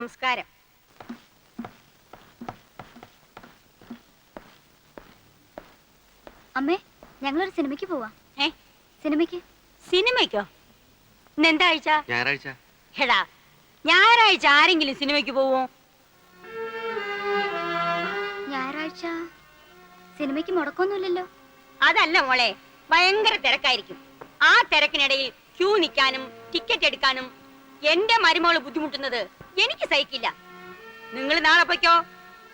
നമസ്കാരം. അമ്മേ, ഞങ്ങളൊരു സിനിമയ്ക്ക് പോവാ. സിനിമയ്ക്കോ? ഇന്നെന്താ ആഴ്ച? ഞായറാഴ്ച. എടാ, ഞായറാഴ്ച ആരെങ്കിലും സിനിമയ്ക്ക് പോവോ? ഞായറാഴ്ച സിനിമയ്ക്ക് മുടക്കൊന്നുമില്ലല്ലോ. അതല്ല മോളെ, ഭയങ്കര തിരക്കായിരിക്കും. ആ തിരക്കിനിടയിൽ ക്യൂ നിൽക്കാനും ടിക്കറ്റ് എടുക്കാനും എന്റെ മരുമോള് ബുദ്ധിമുട്ടുന്നത് എനിക്ക് സഹിക്കില്ല. നിങ്ങൾ നാളെ പോയിക്കോ,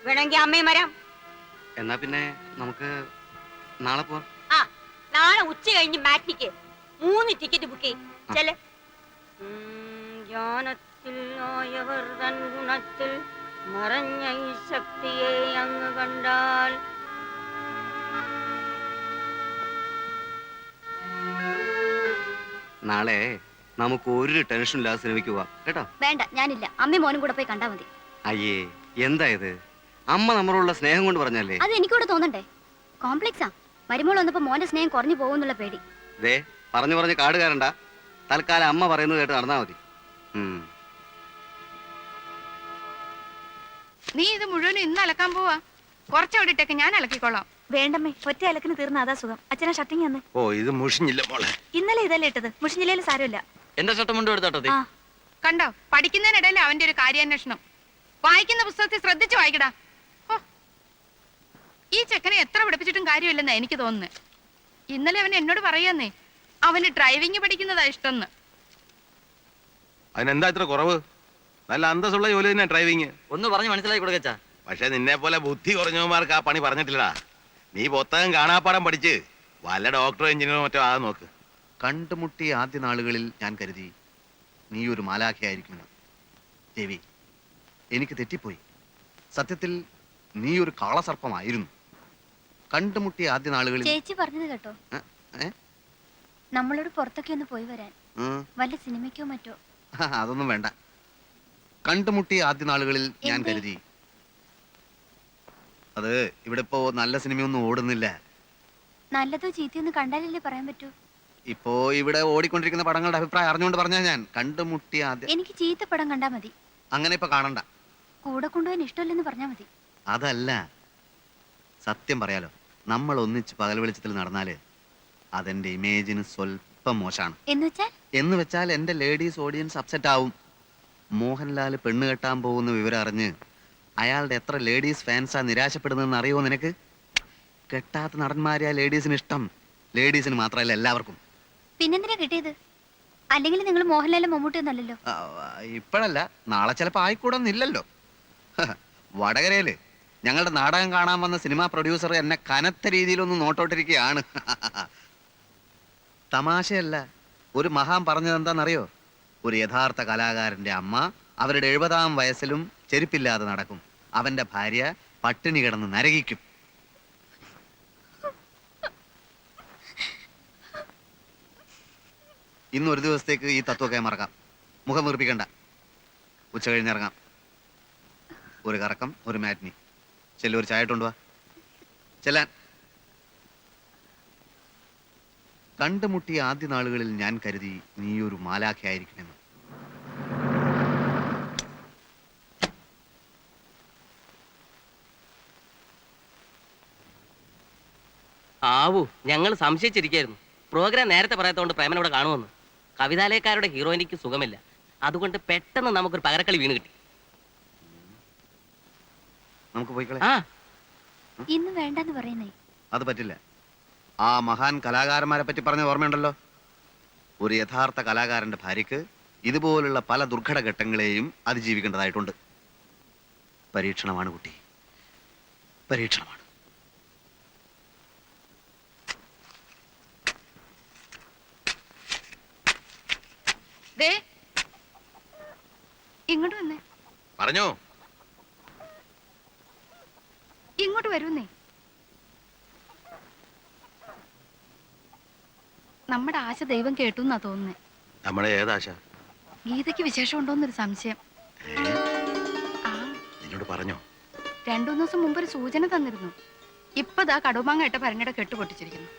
വേണമെങ്കിൽ അമ്മയും വരാം. എന്നാ പിന്നെ നമുക്ക് നാളെ പോവാം. ആ, നാളെ ഉച്ച കഴിഞ്ഞ് മാറ്റിക്ക് 3 ടിക്കറ്റ് ബുക്ക് ചെയ്യ്. ജ്ഞാനത്തിൽ ആയവർ തൻ ഗുണത്തിൽ മറഞ്ഞ ഈ ശക്തിയെ അങ്ങ് കണ്ടാൽ നാളെ നമുക്ക് ഒരു ടെൻഷൻ ഇല്ലാതെ സിനിമയ്ക്ക് പോവാം കേട്ടോ. വേണ്ട, ഞാനില്ല. അമ്മയും മോനും കൂടെ പോയി കണ്ടാ മതി. അയ്യേ, എന്താ ഇത്? അമ്മ നമ്മളോടുള്ള സ്നേഹം കൊണ്ട് പറഞ്ഞല്ലേ. അത് എനിക്കൂടെ തോന്നണ്ടേ? കോംപ്ലക്സാ. മരുമോൾ വന്നപ്പോ മോന്റെ സ്നേഹം കുറഞ്ഞു പോകുന്നുള്ള പേടി. ദേ, പറഞ്ഞു പറഞ്ഞ് കാട് കയറണ്ട. തൽക്കാലം അമ്മ പറയുന്നത് കേട്ട് നടന്നാ മതി. നീ ഇത് മുഴുവനും ഇന്ന് അലക്കാൻ പോവാ? കുറച്ചോടിട്ടേക്ക്, ഞാൻ അലക്കിക്കോളാം. വേണ്ടമ്മേ, ഒറ്റ അലക്കിന് തീർന്ന അതാ സുഖം. അച്ഛനാ ഷർട്ടിങ് തന്നെ. ഓ, ഇത് മുഷിഞ്ഞില്ല മോളെ. ഇന്നലെ ഇതല്ലേ ഇട്ടത്, മുഷിഞ്ഞില്ലേലും സാരമില്ല. എന്റെ ഷർട്ട് മുണ്ട് എടുത്തോട്ടെ. കണ്ടോ, പഠിക്കുന്നതിനിടയിൽ അവന്റെ ഒരു കാര്യാന്വേഷണം. വായിക്കുന്ന പുസ്തകത്തിൽ ശ്രദ്ധിച്ചു വായിക്കടാ. ഈ ചെക്കനെ എത്ര പഠിപ്പിച്ചിട്ടും കാര്യമില്ലെന്നാ എനിക്ക് തോന്നുന്നത്. ഇന്നലെ അവൻ എന്നോട് പറയാന്നേ, അവന് ഡ്രൈവിംഗ് പഠിക്കുന്നതാ ഇഷ്ടംന്ന്. അതിനെന്താ ഇത്ര കുറവ്? നല്ല അന്തസ്സുള്ള ജോലി തന്നെ ഡ്രൈവിങ്. ഒന്ന് പറഞ്ഞു മനസ്സിലാക്കി കൊടുക്കച്ചാ. പക്ഷെ നിന്നെ പോലെ ബുദ്ധി കുറഞ്ഞവന്മാർക്ക് ആ പണി പറഞ്ഞിട്ടില്ലടാ. നീ പുസ്തകം കാണാപ്പാടം പഠിച്ച് വല്ല ഡോക്ടറോ എഞ്ചിനീയറോ മറ്റോ ആ നോക്ക്. കണ്ടുമുട്ടിയ ആദ്യ നാളുകളിൽ ഞാൻ കരുതി നീ ഒരു മാലാഖയായിരിക്കുമെന്ന്. ദേവി, എനിക്ക് തെറ്റിപ്പോയി. സത്യത്തിൽ നീ ഒരു കാളസർപ്പമായിരുന്നു. കണ്ടുമുട്ടിയ ആദ്യ നാളുകളിൽ ചേച്ചി പറഞ്ഞത് കേട്ടോ, നമ്മളോട് പുറത്തൊക്കെ ഒന്ന് പോയി വരാൻ. വല്ല സിനിമയ്ക്കോ മറ്റോ. അതൊന്നും വേണ്ട. കണ്ടുമുട്ടിയ ആദ്യ നാളുകളിൽ ഞാൻ കരുതി. അത് ഇവിടെ ഇപ്പോ നല്ല സിനിമയൊന്നും ഓടുന്നില്ല. നല്ലതോ ചീത്തയൊന്നും കണ്ടാലല്ലേ പറയാൻ പറ്റൂ. ഇപ്പോ ഇവിടെ ഓടിക്കൊണ്ടിരിക്കുന്ന പടങ്ങളുടെ അഭിപ്രായം അറിഞ്ഞുകൊണ്ട് പറഞ്ഞാ ഞാൻ കണ്ടുമുട്ടിയ ആദ്യ. എനിക്ക് ചീത്ത പടം കണ്ടാ മതി. അങ്ങനെ ഇപ്പൊ കാണണ്ട. കൂടെ കൊണ്ടുപോകാൻ ഇഷ്ടമല്ലെന്ന് പറഞ്ഞാ മതി. അതല്ല, സത്യം പറയാലോ, നമ്മൾ ഒന്നിച്ച് പകൽ വെളിച്ചത്തിൽ നടന്നാല് അതെന്റെ ഇമേജിന് സ്വല്പം മോശമാണ്. എന്ന് വെച്ചാൽ എന്റെ ലേഡീസ് ഓഡിയൻസ് അപ്സെറ്റ് ആവും. മോഹൻലാൽ പെണ്ണ് കെട്ടാൻ പോകുന്ന വിവരം അറിഞ്ഞ് അയാളുടെ എത്ര ലേഡീസ് ഫാൻസാ നിരാശപ്പെടുന്നതെന്ന് അറിയുമോ നിനക്ക്? കെട്ടാത്ത നടന്മാരെയാ ലേഡീസിന് ഇഷ്ടം. ലേഡീസിന് മാത്രമല്ല, എല്ലാവർക്കും. പിന്നെന്തിനാ കിട്ടിയത്? അല്ലെങ്കിൽ നിങ്ങൾ മോഹൻലാലും മമ്മൂട്ടിയൊന്നല്ലോ. ഇപ്പോഴല്ല, നാളെ ചിലപ്പോ ആയിക്കൂടൊന്നില്ലല്ലോ. വടകരയില് ഞങ്ങളുടെ നാടകം കാണാൻ വന്ന സിനിമാ പ്രൊഡ്യൂസർ എന്നെ കനത്ത രീതിയിലൊന്ന് നോട്ടോട്ടിരിക്കുകയാണ്. തമാശയല്ല, ഒരു മഹാൻ പറഞ്ഞത് എന്താണെന്നറിയോ? ഒരു യഥാർത്ഥ കലാകാരന്റെ അമ്മ അവരുടെ 70-ാം വയസ്സിലും ചെരുപ്പില്ലാതെ നടക്കും. അവന്റെ ഭാര്യ പട്ടിണി കിടന്ന് നരകിക്കും. ഇന്നൊരു ദിവസത്തേക്ക് ഈ തത്വമൊക്കെ മറക്കാം. മുഖം വീർപ്പിക്കണ്ട. ഉച്ച കഴിഞ്ഞിറങ്ങാം. ഒരു കറക്കം, ഒരു മാറ്റ്നി. ചെല്ലു, ഒരു ചായ ഇട്ടുകൊണ്ടുവാ. ചെല്ലാൻ. കണ്ടുമുട്ടിയ ആദ്യ നാളുകളിൽ ഞാൻ കരുതി നീ ഒരു മാലാഖയായിരിക്കുമെന്ന്. ആവൂ, ഞങ്ങൾ സംശയിച്ചിരിക്കായിരുന്നു. പ്രോഗ്രാം നേരത്തെ പറയാത്തോണ്ട് പ്രേമൻ ഇവിടെ കാണുമെന്ന്. കവിതാലയക്കാരുടെ ഹീറോയിനിക്ക് സുഖമില്ല, അതുകൊണ്ട് പെട്ടെന്ന് നമുക്കൊരു പകരക്കളി വീണ് കിട്ടി. നമുക്ക് പോയിക്കളെ. ഇന്ന് വേണ്ടെന്ന് പറയുന്നേ. അത് പറ്റില്ല. ആ മഹാൻ കലാകാരന്മാരെ പറ്റി പറഞ്ഞ ഓർമ്മയുണ്ടല്ലോ. ഒരു യഥാർത്ഥ കലാകാരന്റെ ഭാര്യക്ക് ഇതുപോലുള്ള പല ദുർഘട ഘട്ടങ്ങളെയും അതിജീവിക്കേണ്ടതായിട്ടുണ്ട്. പരീക്ഷണമാണ് കുട്ടി, പരീക്ഷണമാണ്. ഇങ്ങോട്ട് വന്നേ. പറഞ്ഞോ. ഇങ്ങോട്ട് വരുന്നേ. നമ്മുടെ ആശ ദൈവം കേട്ടു എന്നാ തോന്നുന്നേ. നമ്മുടെ ഏതാശ? ഗീതയ്ക്ക് വിശേഷം ഉണ്ടോന്നൊരു സംശയം. നിന്നോട് പറഞ്ഞോ? 2-3 ദിവസം മുമ്പ് ഒരു സൂചന തന്നിരുന്നു. ഇപ്പതാ കടുമാങ്ങ ഇട്ട ഭരണിയുടെ കെട്ട് പൊട്ടിച്ചിരിക്കുന്നു.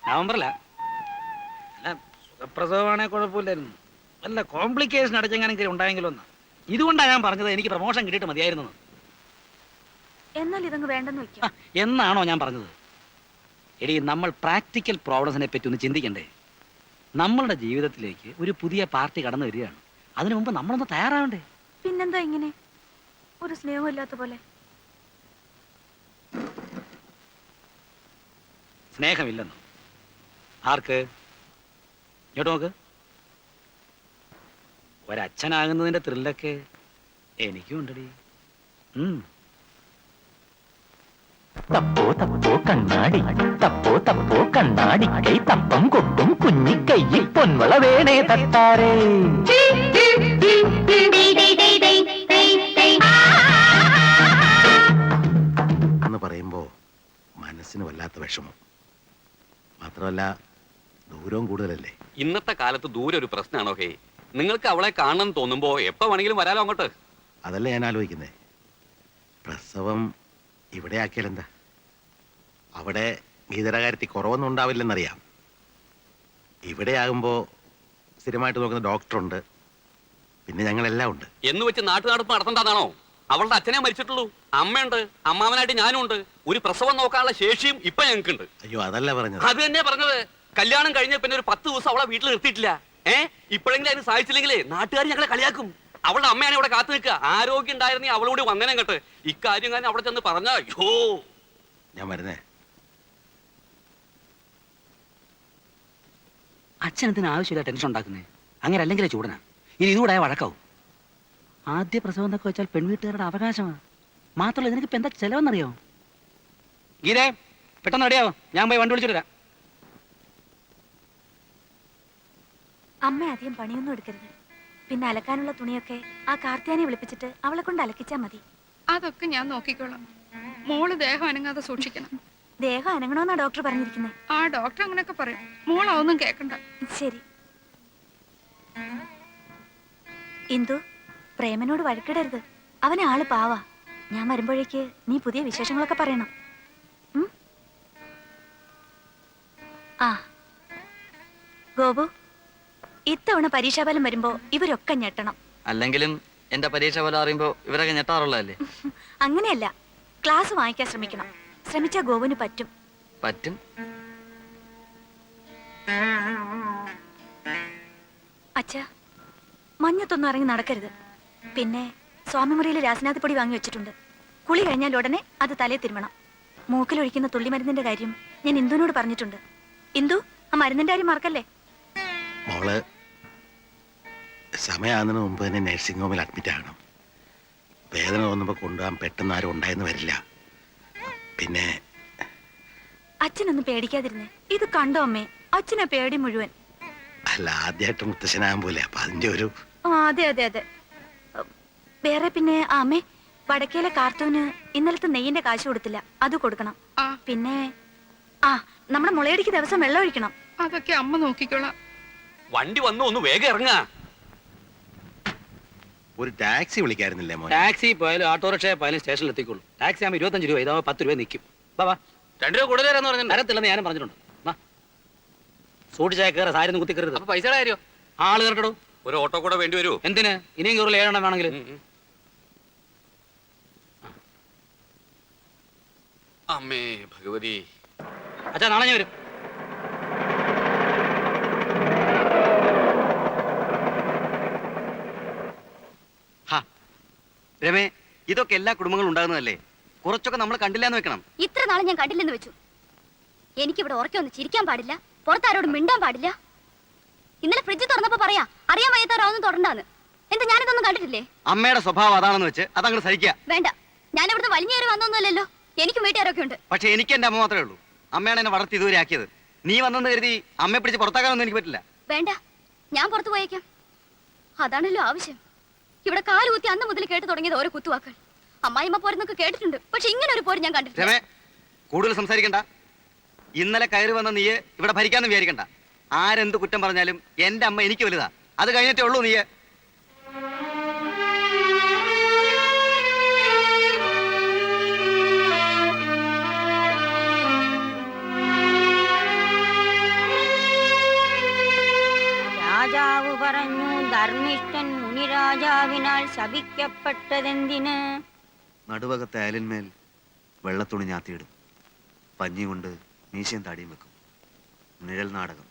നവംബറില അല്ല സുഖപ്രസവമാണെ കുഴപ്പമില്ലായിരുന്നു. വല്ല കോംപ്ലിക്കേഷൻ അടച്ചെങ്ങനെങ്കിലും ഉണ്ടായെങ്കിലും ഒന്ന്. ഇതുകൊണ്ടാണ് ഞാൻ പറഞ്ഞത് എനിക്ക് പ്രമോഷൻ കിട്ടിയിട്ട് മതിയായിരുന്നു. എന്നാൽ ഇതങ്ങ് വേണ്ടെന്ന് വെക്കും. എന്നാണോ ഞാൻ പറഞ്ഞത്? എടി, നമ്മൾ പ്രാക്ടിക്കൽ പ്രോബ്ലംസിനെ പറ്റി ഒന്ന് ചിന്തിക്കണ്ടേ? നമ്മളുടെ ജീവിതത്തിലേക്ക് ഒരു പുതിയ പാർട്ടി കടന്നു വരികയാണ്. അതിനു മുമ്പ് നമ്മളൊന്ന് തയ്യാറാവണ്ടേ? പിന്നെന്താ ഇങ്ങനെ ഒരു സ്നേഹമില്ലാത്ത പോലെ? സ്നേഹമില്ലെന്നോ? ആർക്ക്? ഇങ്ങോട്ട് നോക്ക്. ഒരച്ഛനാകുന്നതിന്റെ ത്രില്ലൊക്കെ എനിക്കും ഉണ്ടടി. തപ്പോ തപ്പോ കണ്ണാടി, തപ്പോ തപ്പോ കണ്ണാടി, കൈ തപ്പം കൊട്ടും കുഞ്ഞിക്കൈയിൽ പൊൻവള വേണേ തട്ടാരേ. എന്ന് പറയുമ്പോ മനസ്സിന് വല്ലാത്ത വിഷമം. മാത്രമല്ല ദൂരവും കൂടുതലല്ലേ. ഇന്നത്തെ കാലത്ത് ദൂരെ ഒരു പ്രശ്നമാണോ? ഹേ, നിങ്ങൾക്ക് അവളെ കാണണം തോന്നുമ്പോ എപ്പോ വേണമെങ്കിലും വരാലോ അങ്ങോട്ട്. അതല്ല ഞാൻ ആലോചിക്കുന്നേ. പ്രസവം ഇവിടെ ആക്കിയാലെന്താ? അവിടെ ഗീതയുടെ കാര്യത്തിൽ കുറവൊന്നും ഉണ്ടാവില്ലെന്നറിയാം. ഇവിടെ ആകുമ്പോ സ്ഥിരമായിട്ട് നോക്കുന്ന ഡോക്ടറുണ്ട്, പിന്നെ ഞങ്ങളെല്ലാം ഉണ്ട്. എന്ന് വെച്ച് നാട്ടുനടപ്പ് നടത്തണ്ടാണോ? അവളുടെ അച്ഛനെ മരിച്ചിട്ടുള്ളൂ, അമ്മയുണ്ട്, അമ്മാവനായിട്ട് ഞാനും ഉണ്ട്. ഒരു പ്രസവം നോക്കാനുള്ള ശേഷിയും ഇപ്പൊ ഞങ്ങൾക്കുണ്ട്. അയ്യോ, അതല്ല പറഞ്ഞത്. അത് തന്നെ പറഞ്ഞത്. കല്യാണം കഴിഞ്ഞ പിന്നെ ഒരു 10 ദിവസം അവളെ വീട്ടിൽ നിർത്തിയിട്ടില്ല. ഇപ്പോഴെങ്കിലും അതിന് സാധിച്ചില്ലെങ്കിലേ നാട്ടുകാർ ഞങ്ങളെ കളിയാക്കും. അവളുടെ അമ്മയാണ് ഇവിടെ കാത്തു നിൽക്കുക. ആരോഗ്യം ഉണ്ടായിരുന്നേ അവളോട് വന്നേനെ കേട്ട്. ഇക്കാര്യം ഞാൻ അവിടെ ചെന്ന് പറഞ്ഞ അയ്യോ. ഞാൻ വരുന്നേ. അച്ഛനത്തിന് ആവശ്യമില്ല ടെൻഷൻ ഉണ്ടാക്കുന്നേ. അങ്ങനെ അല്ലെങ്കിലേ ചൂടനാ. ഇനി ഇതുകൂടെ വഴക്കാവും. ആദ്യ പ്രസവം എന്നൊക്കെ വെച്ചാൽ പെൺവീട്ടുകാരുടെ അവകാശമാണ്. മാത്രമല്ല ഇതിനൊക്കെ ഇപ്പൊ എന്താ ചെലവെന്നറിയോ? ഗീതേ, പെട്ടെന്ന് റെഡിയാവോ, ഞാൻ പോയി വണ്ടി വിളിച്ചിട്ട് വരാം. അമ്മ അധികം പണിയൊന്നും എടുക്കരുത്. പിന്നെ അലക്കാനുള്ള തുണിയൊക്കെ ആ കാർത്തിയാനെ വിളിപ്പിച്ചിട്ട് അവളെ കൊണ്ട് അലക്കിച്ചാ മതി. അതൊക്കെ ഞാൻ നോക്കിക്കോളാം. മോള് ദേഹം അനങ്ങാതെ സൂക്ഷിക്കണം. ദേഹം അനങ്ങണമെന്നാ ഡോക്ടർ പറഞ്ഞിരിക്കുന്നത്. ആ ഡോക്ടർ അങ്ങനെയൊക്കെ പറയും. മോളൊന്നും കേക്കണ്ട. ശരി. ഇന്ദു, പ്രേമനോട് വഴക്കിടരുത്. അവനെ ആള് പാവാ. ഞാൻ വരുമ്പോഴേക്ക് നീ പുതിയ വിശേഷങ്ങളൊക്കെ പറയണം. ആ ഗോപു, ഇത്തവണ പരീക്ഷാഫലം വരുമ്പോ ഇവരൊക്കെ ഞെട്ടണം. അല്ലെങ്കിലും എന്റെ പരീക്ഷ ഫലം അറിയുമ്പോ ഇവരൊക്കെ ഞെട്ടാറുള്ളതല്ലേ? അങ്ങനെയല്ല, ക്ലാസ് വാങ്ങിക്കാൻ ശ്രമിക്കണം. ശ്രമിച്ചാ ഗോപുവിന് പറ്റും. പറ്റും. അച്ഛാ, മഞ്ഞത്തൊന്നും ഇറങ്ങി നടക്കരുത്. പിന്നെ സ്വാമിമുറിയിൽ രാസനാഥ് പൊടി വാങ്ങി വെച്ചിട്ടുണ്ട്. കുളി കഴിഞ്ഞാൽ ഉടനെ അത് തലേ തിരുമണം. മൂക്കിലൊഴിക്കുന്ന തുള്ളിമരുന്നിന്റെ കാര്യം ഞാൻ ഇന്ദുവിനോട് പറഞ്ഞിട്ടുണ്ട്. ഇന്ദു, ആ മരുന്നിന്റെ കാര്യം മറക്കല്ലേ. മോള് സമയമാകുന്നതിന് മുമ്പ് തന്നെ നഴ്സിംഗ് ഹോമിൽ അഡ്മിറ്റ് ആകണം. വേദന തോന്നുമ്പോൾ കൊണ്ടുപോകാൻ പെട്ടെന്ന് ആരും ഉണ്ടായെന്ന് വരില്ല. പിന്നെ അച്ഛനൊന്നും പേടിക്കാതിരുന്നേ. ഇത് കണ്ടോ അമ്മേ, അച്ഛനെ പേടി മുഴുവൻ. അല്ല, ആദ്യമായിട്ട് മുത്തശ്ശനാകാൻ പോലെ, അപ്പൊ അതിന്റെ ഒരു അതെ അതെ അതെ. വേറെ പിന്നെ അമ്മേ, വടക്കേലെ കാർത്തൂന് ഇന്നലത്തെ നെയ്യിന്റെ കാശ് കൊടുത്തില്ല, അത് കൊടുക്കണം. പിന്നെ നമ്മുടെ മുളയടിക്ക് ദിവസം വെള്ളം ഒഴിക്കണം. അതൊക്കെ അമ്മ നോക്കിക്കോളാം. വണ്ടി വന്നു, ഒന്ന് വേഗം ഇറങ്ങാ. ഒരു ടാക്സി വിളിക്കായിരുന്നില്ലേ മോനെ? ടാക്സി പോയാലും ഓട്ടോറിക്ഷ പോയാലും സ്റ്റേഷനിൽ എത്തിക്കോളൂ. ടാക്സി ആകുമ്പോൾ 25 രൂപ, ഇതാവുമ്പോൾ 10 രൂപ നിൽക്കും. ബാബാ, 2 രൂപ കൂടുതൽ തരാന്ന് പറഞ്ഞു. തരത്തില്ലെന്ന് ഞാനും പറഞ്ഞിട്ടുണ്ട്. സൂക്ഷിച്ചാൽ കയറ, സാരി ഒന്നും കുത്തിക്കരുത്. അപ്പൊ പൈസയുടെ കാര്യോ? ആള് കയറട്ടോ. ഒരു ഓട്ടോ കൂടെ വേണ്ടി വരൂ. എന്തിന്? ഇനിയും കയറില്ല, 7 എണ്ണം വേണമെങ്കിൽ. അമ്മേ ഭഗവതി. അച്ഛാ, നാളെ ഞാൻ വരും. രമേ, ഇതൊക്കെ എല്ലാ കുടുംബങ്ങളും ഉണ്ടാകുന്നതല്ലേ? കുറച്ചൊക്കെ നമ്മൾ കണ്ടില്ലാന്ന് വെക്കണം. ഇത്ര നാളെ ഞാൻ കണ്ടില്ലെന്ന് വെച്ചു. എനിക്കിവിടെ ഉറക്കൊന്ന് ചിരിക്കാൻ പാടില്ല, പുറത്താരോടും മിണ്ടാൻ പാടില്ല. ഇന്നലെ ഫ്രിഡ്ജ് തുറന്നപ്പോ പറയാ അറിയാൻ വയ്യാത്തവരൊന്നും തുടണ്ടാന്ന്. എന്താ ഞാനിതൊന്നും കണ്ടിട്ടില്ലേ? അമ്മയുടെ സ്വഭാവം അതാണെന്ന് വെച്ച് അതങ്ങ് സഹിക്കുക. വേണ്ട, ഞാൻ ഇവിടുന്ന് വലിഞ്ഞേറി വന്നൊന്നുമല്ലല്ലോ. എനിക്കും വീട്ടുകാരൊക്കെ ഉണ്ട്. പക്ഷെ എനിക്ക് എന്റെ അമ്മ മാത്രമേ ഉള്ളൂ. അമ്മയാണ് എന്നെ വളർത്തി ഇതുവരെ ആക്കിയത്. നീ വന്നെന്ന് കരുതി അമ്മയെ പിടിച്ച് പുറത്താക്കാനൊന്നും എനിക്ക് പറ്റില്ല. വേണ്ട, ഞാൻ പുറത്തു പോയേക്കാം. അതാണല്ലോ ആവശ്യം. ഇവിടെ കാലുകുത്തി അന്ന് മുതൽ കേട്ട് തുടങ്ങിയത് ഓരോ കുത്തുവാക്കൾ. അമ്മായിമ്മ പോരെന്നൊക്കെ കേട്ടിട്ടുണ്ട്, പക്ഷെ ഇങ്ങനെ ഒരു പോര് ഞാൻ കണ്ടിട്ടില്ല. രമേ, കൂടുതൽ സംസാരിക്കണ്ട. ഇന്നലെ കയറി വന്ന നീയെ ഇവിടെ ഭരിക്കാന്ന് വിചാരിക്കണ്ട. ആരെന്ത് കുറ്റം പറഞ്ഞാലും എന്റെ അമ്മ എനിക്ക് വലുതാ. അത് കഴിഞ്ഞിട്ടേ ഉള്ളൂ നീയെ. ധർമ്മിഷ്ഠൻ മുനിരാജാവിനാൽ ശപിക്കപ്പെട്ടതെന്തിന്? നടുവകത്തെ അയലിന്മേൽ വെള്ളത്തുണി ഞാത്തിയിടും, പഞ്ഞി കൊണ്ട് മീശയും താടിയും വെക്കും. നിഴൽ നാടകം.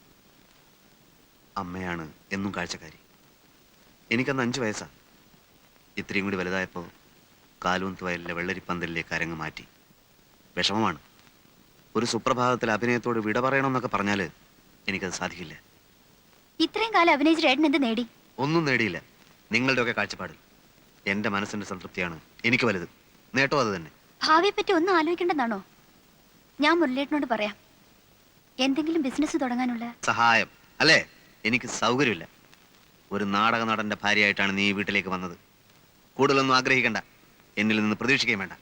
അമ്മയാണ് എന്നും കാഴ്ചക്കാരി. എനിക്കന്ന് 5 വയസ്സാ. ഇത്രയും കൂടി വലുതായപ്പോൾ കാലൂന്ത് വയലിലെ വെള്ളരിപ്പന്തലിലേക്ക് അരങ്ങ് മാറ്റി. വിഷമമാണ്. ഒരു സുപ്രഭാതത്തിൽ അഭിനയത്തോട് വിട പറയണമെന്നൊക്കെ പറഞ്ഞാൽ എനിക്കത് സാധിക്കില്ല. ഇത്രയും കാലം അഭിനയിച്ച ഏട്ടൻ എന്ത് നേടി? ഒന്നും നേടിയില്ല. നിങ്ങളുടെയൊക്കെ കാഴ്ചപ്പാടിൽ എൻ്റെ മനസ്സിൻ്റെ സംതൃപ്തിയാണ് എനിക്ക് വലുത്. നേട്ടം അത് തന്നെ. ഭാവിയെ പറ്റി ഒന്നും ആലോചിക്കേണ്ടെന്നാണോ? ഞാൻ മുരളിയേട്ടനോട് പറയാം, എന്തെങ്കിലും ബിസിനസ് തുടങ്ങാനുള്ള സഹായം. അല്ലേ? എനിക്ക് സൗകര്യമില്ല. ഒരു നാടക നടന്റെ ഭാര്യയായിട്ടാണ് നീ ഈ വീട്ടിലേക്ക് വന്നത്. കൂടുതലൊന്നും ആഗ്രഹിക്കണ്ട, എന്നിൽ നിന്ന് പ്രതീക്ഷിക്കുകയും വേണ്ട.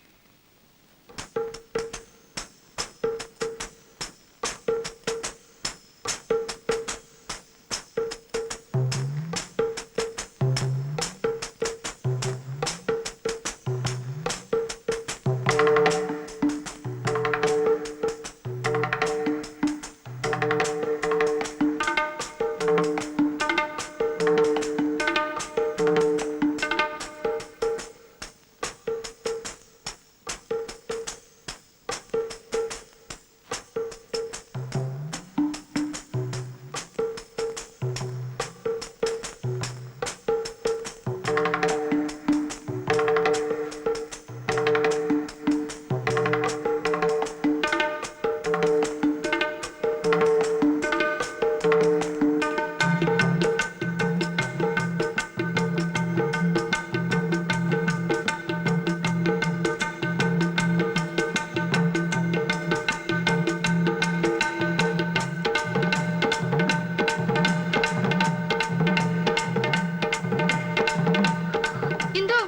ഇന്ദു,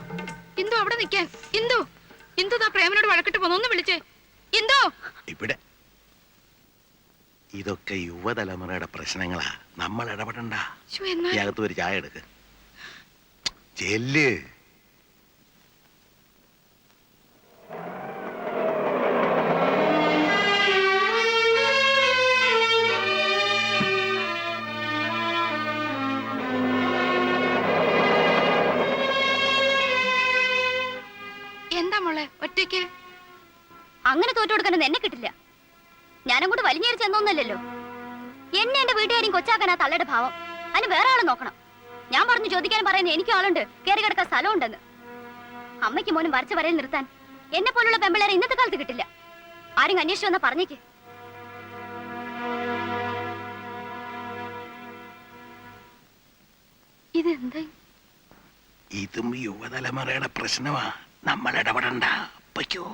ഇന്ദു അവിടെ നിൽക്കാൻ. ഇന്ദു, ഇന്ദു ദാ പ്രേമനോട് വഴക്കിട്ട് പോന്നു. ഒന്ന് വിളിച്ചേ. ഇന്ദു. ഇവിടെ ഇതൊക്കെ യുവതലമുറയുടെ പ്രശ്നങ്ങളാ, നമ്മൾ ഇടപെടണ്ട. ശ്ശോ, എന്നാ ഈ അകത്ത് ഒരു ചായ എടുക്ക്. ചെല്ല്. എന്താ മോളെ ഒറ്റയ്ക്ക്? അങ്ങനെ തോറ്റു കൊടുക്കാനൊന്നും എന്നെ കിട്ടില്ല. ഞാനങ്ങോട്ട് വലിഞ്ഞേറി ചെന്നൊന്നല്ലല്ലോ. എന്നെ എന്റെ വീട്ടുകാരും കൊച്ചാക്കാൻ ആ തള്ളയുടെ ഭാവം. അതിന് വേറെ ആളെ നോക്കണം. ഞാൻ പറഞ്ഞു ചോദിക്കാൻ പറയുന്നത് എനിക്കും ആളുണ്ട്, കയറി കിടക്കാൻ സ്ഥലമുണ്ടെന്ന്. അമ്മയ്ക്ക് മോനും വരച്ച വരയിൽ നിർത്താൻ എന്നെ പോലുള്ള പെമ്പിളേരെ ഇന്നത്തെ കാലത്ത് കിട്ടില്ല. ആരും അന്വേഷിച്ചു വന്നാ പറഞ്ഞേക്ക്. ഇതെന്താ? ഇതും യുവതലമുറയുടെ പ്രശ്നമാ, നമ്മൾ ഇടപെടണ്ട. പൊയ്ക്കോ.